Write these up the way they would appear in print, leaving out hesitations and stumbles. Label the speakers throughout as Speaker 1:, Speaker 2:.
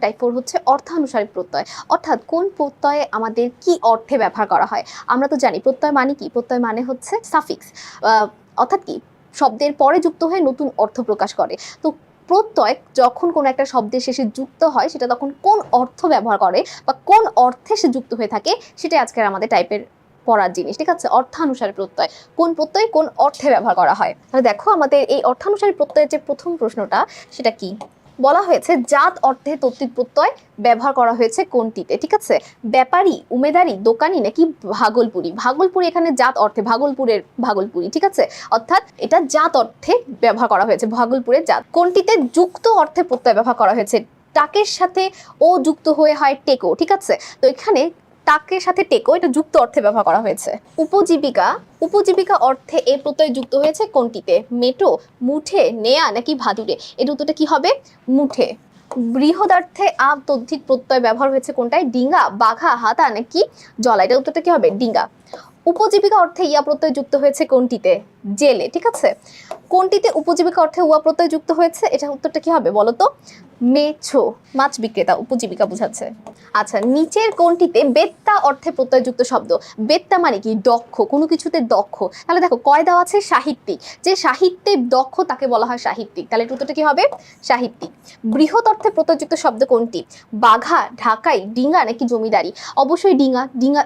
Speaker 1: Type 4 হচ্ছে অর্থানুসারী প্রত্যয়, অর্থাৎ কোন প্রত্যয়ে আমাদের কি অর্থে ব্যবহার করা হয়। আমরা তো জানি প্রত্যয় মানে কি, প্রত্যয় মানে হচ্ছে সাফিক্স, অর্থাৎ কি শব্দের পরে যুক্ত হয়ে নতুন অর্থ প্রকাশ করে। তো প্রত্যয় যখন কোনো একটা শব্দের শেষে যুক্ত হয় সেটা তখন কোন অর্থ ব্যবহার করে বা কোন অর্থে সে যুক্ত হয়ে থাকে, সেটাই আজকের আমাদের টাইপের পড়ার জিনিস। ঠিক আছে, অর্থানুসারী প্রত্যয়, কোন প্রত্যয় কোন অর্থে ব্যবহার করা হয়। তাহলে দেখো আমাদের এই অর্থানুসারী প্রত্যয়ের যে প্রথম প্রশ্নটা সেটা কি বলা হয়েছে, জাত অর্থে তদ্ধিত প্রত্যয় ব্যবহার করা হয়েছে কোনটিতে। ঠিক আছে, ব্যাপারী, উমেদারি, দোকানি নাকি ভাগলপুরি। ভাগলপুরি এখানে জাত অর্থে, ভাগলপুরের ভাগলপুরি। ঠিক আছে, অর্থাৎ এটা জাত অর্থে ব্যবহার করা হয়েছে, ভাগলপুরের জাত। কোনটিতে যুক্ত অর্থে প্রত্যয় ব্যবহার করা হয়েছে, টাকের সাথে ও যুক্ত হয়ে হয় টেকো। ঠিক আছে, তো এখানে টাকের সাথে টেকো এটা যুক্ত অর্থে ব্যবহার করা হয়েছে। উপজীবিকা, উপজীবিকা অর্থে এই প্রত্যয় যুক্ত হয়েছে কোনটিতে, মেটো, মুঠে, নেয়া নাকি ভাদুরে। এর উত্তরটা কি হবে, মুঠে। বৃহদার্থে তদ্ধিত প্রত্যয় ব্যবহার হয়েছে কোনটায়, ডিঙ্গা, বাঘা, হাতা নাকি জলা। এটার উত্তরটা কি হবে, ডিঙ্গা। উপজীবিকা অর্থে ইয়া প্রত্যয় যুক্ত হয়েছে কোনটিতে, জেলে। ঠিক আছে, কোনটিতে উপজীবিকা অর্থে উয়া প্রত্যয় যুক্ত হয়েছে, এটা উত্তরটা কি হবে বলো তো, মেছো, মাছ বিক্রেতা, উপজীবিকা বোঝাচ্ছে। আচ্ছা, নিচের কোনটিতে বেত্তা অর্থে প্রত্যয়যুক্ত শব্দ। বেত্তা মানে কি, দক্ষ, কোনো কিছুতে দক্ষ। তাহলে দেখো কয় দেওয়া আছে, সাহিত্যিক, যে সাহিত্যে দক্ষ তাকে বলা হয় সাহিত্যিক। তাহলে উত্তরটা কি হবে, সাহিত্যিক। বৃহৎ অর্থে প্রত্যয়যুক্ত শব্দ কোনটি, বাঘা, ঢাকাই, ডিঙ্গা নাকি জমিদারি। অবশ্যই ডিঙ্গা। ডিঙ্গা,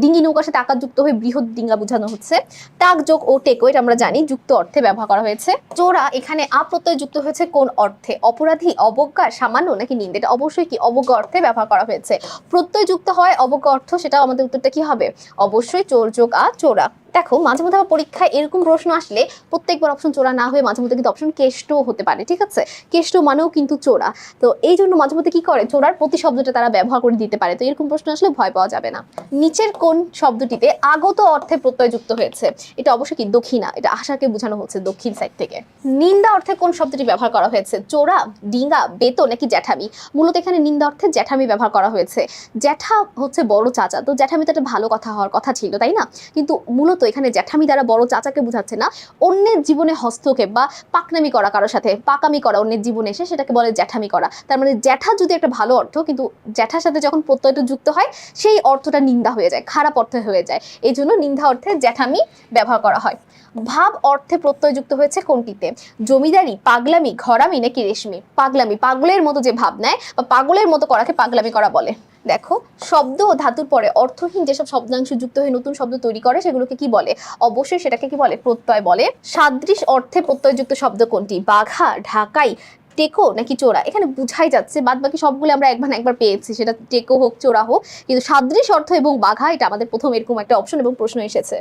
Speaker 1: ডিঙ্গি নৌকার সাথে আকার যুক্ত হয়ে বৃহৎ ডিঙ্গা বোঝানো হচ্ছে। টাক যোগ ও টেকো এটা আমরা জানি যুক্ত অর্থে ব্যবহার করা হয়েছে। চোরা এখানে প্রত্যয় যুক্ত হয়েছে কোন অর্থে, অপরাধী, অবজ্ঞা, সামান্য নাকি নিন্দে। এটা অবশ্যই কি, অবজ্ঞা অর্থে ব্যবহার করা হয়েছে। প্রত্যয় যুক্ত হয় অবজ্ঞা অর্থ, সেটা আমাদের উত্তরটা কি হবে, অবশ্যই চোর যোগ চোরা। দেখো মাঝে মধ্যে আমার পরীক্ষায় এরকম প্রশ্ন আসলে প্রত্যেকবার অপশন চোরা না হয়ে মাঝে মধ্যে কিন্তু অপশন কেষ্ট হতে পারে। ঠিক আছে, কেষ্ট মানেও কিন্তু চোরা। তো এই জন্য মাঝে মধ্যে কি করে, চোরার প্রতিশব্দটা তারা ব্যবহার করে দিতে পারে। তো এরকম প্রশ্ন আসলে ভয় পাওয়া যাবে না। নিচের কোন শব্দটিতে আগত অর্থে প্রত্যয় যুক্ত হয়েছে, এটা অবশ্যই কি, দক্ষিণা। এটা আশাকে বোঝানো হচ্ছে দক্ষিণ সাইড থেকে। নিন্দা অর্থে কোন শব্দটি ব্যবহার করা হয়েছে, চোরা, ডিঙ্গা, বেতো নাকি জ্যাঠামি। মূলত এখানে নিন্দা অর্থে জ্যাঠামি ব্যবহার করা হয়েছে। জ্যাঠা হচ্ছে বড় চাচা, তো জ্যাঠামি তো একটা ভালো কথা হওয়ার কথা ছিল, তাই না? কিন্তু মূলত এখানে জ্যাঠামি দ্বারা বড় চাচাকে বোঝাচ্ছে না, অন্যের জীবনে হস্তক্ষেপ বা পাকনামি করা, কারোর সাথে পাকামি করা অন্যের জীবনে এসে, সেটাকে বলে জ্যাঠামি করা। তার মানে জ্যাঠা যদি একটা ভালো অর্থ, কিন্তু জ্যাঠার সাথে যখন প্রত্যয়টা যুক্ত হয় সেই অর্থটা নিন্দা হয়ে যায়, খারাপ অর্থে হয়ে যায়। এই জন্য নিন্দা অর্থে জ্যাঠামি ব্যবহার করা হয়। ভাব অর্থে প্রত্যয় যুক্ত হয়েছে কোনটিতে, জমিদারি, পাগলামি, ঘরামি নাকি রেশমি। পাগলামি, পাগলের মতো যে ভাব নেয় বা পাগলের মতো করাকে পাগলামি করা বলে। দেখো শব্দ ও ধাতুর পরে অর্থহীন যেসব শব্দাংশ যুক্ত হয়ে নতুন শব্দ তৈরি করে সেগুলোকে কি বলে, অবশ্যই সেটাকে কি বলে, প্রত্যয় বলে। সাদৃশ অর্থে প্রত্যয়যুক্ত শব্দ কোনটি, বাঘা, ঢাকাই, টেকো নাকি চোরা। এখানে বুঝাই যাচ্ছে, বাদ বাকি সবগুলো আমরা একবার পেয়েছি, সেটা টেকো হোক চোরা হোক, কিন্তু সাদৃশ অর্থ এবং বাঘা এটা আমাদের প্রথম এরকম একটা অপশন এবং প্রশ্ন এসেছে।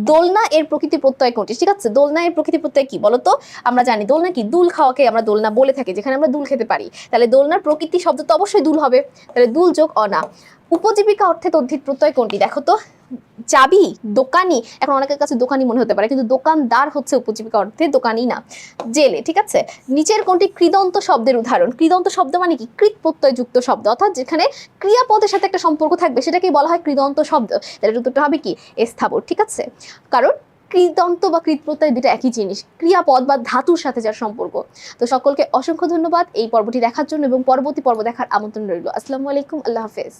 Speaker 1: দোলনা এর প্রকৃতি প্রত্যয় কোনটি। ঠিক আছে, দোলনা এর প্রকৃতি প্রত্যয় কি বলতো, আমরা জানি দোলনা কি, দুল খাওয়াকে আমরা দোলনা বলে থাকি, যেখানে আমরা দুল খেতে পারি। তাহলে দোলনার প্রকৃতি শব্দ তো অবশ্যই দুল হবে, তাহলে দুল যোগ অনা। উপজীবিকা অর্থে তদ্ধিত প্রত্যয় কোনটি, দেখো তো, চাবি, দোকানি। এখন অনেকের কাছে দোকানি মনে হতে পারে, কিন্তু দোকানদার হচ্ছে উপজীবিকা অর্থে, দোকানি না, জেলে। ঠিক আছে, নিচের কোনটি কৃদন্ত শব্দের উদাহরণ। কৃদন্ত শব্দ মানে কি, কৃত প্রত্যয় যুক্ত শব্দ, অর্থাৎ যেখানে ক্রিয়াপদের সাথে একটা সম্পর্ক থাকবে সেটাকেই বলা হয় কৃদন্ত শব্দ। তাহলে উত্তরটা হবে কি, স্থাবর। ঠিক আছে, কারণ কৃদন্ত বা কৃত প্রত্যয় দুটো একই জিনিস, ক্রিয়াপদ বা ধাতুর সাথে যার সম্পর্ক। তো সকলকে অসংখ্য ধন্যবাদ এই পর্বটি দেখার জন্য এবং পরবর্তী পর্ব দেখার আমন্ত্রণ রইল। আসসালামু আলাইকুম, আল্লাহ হাফেজ।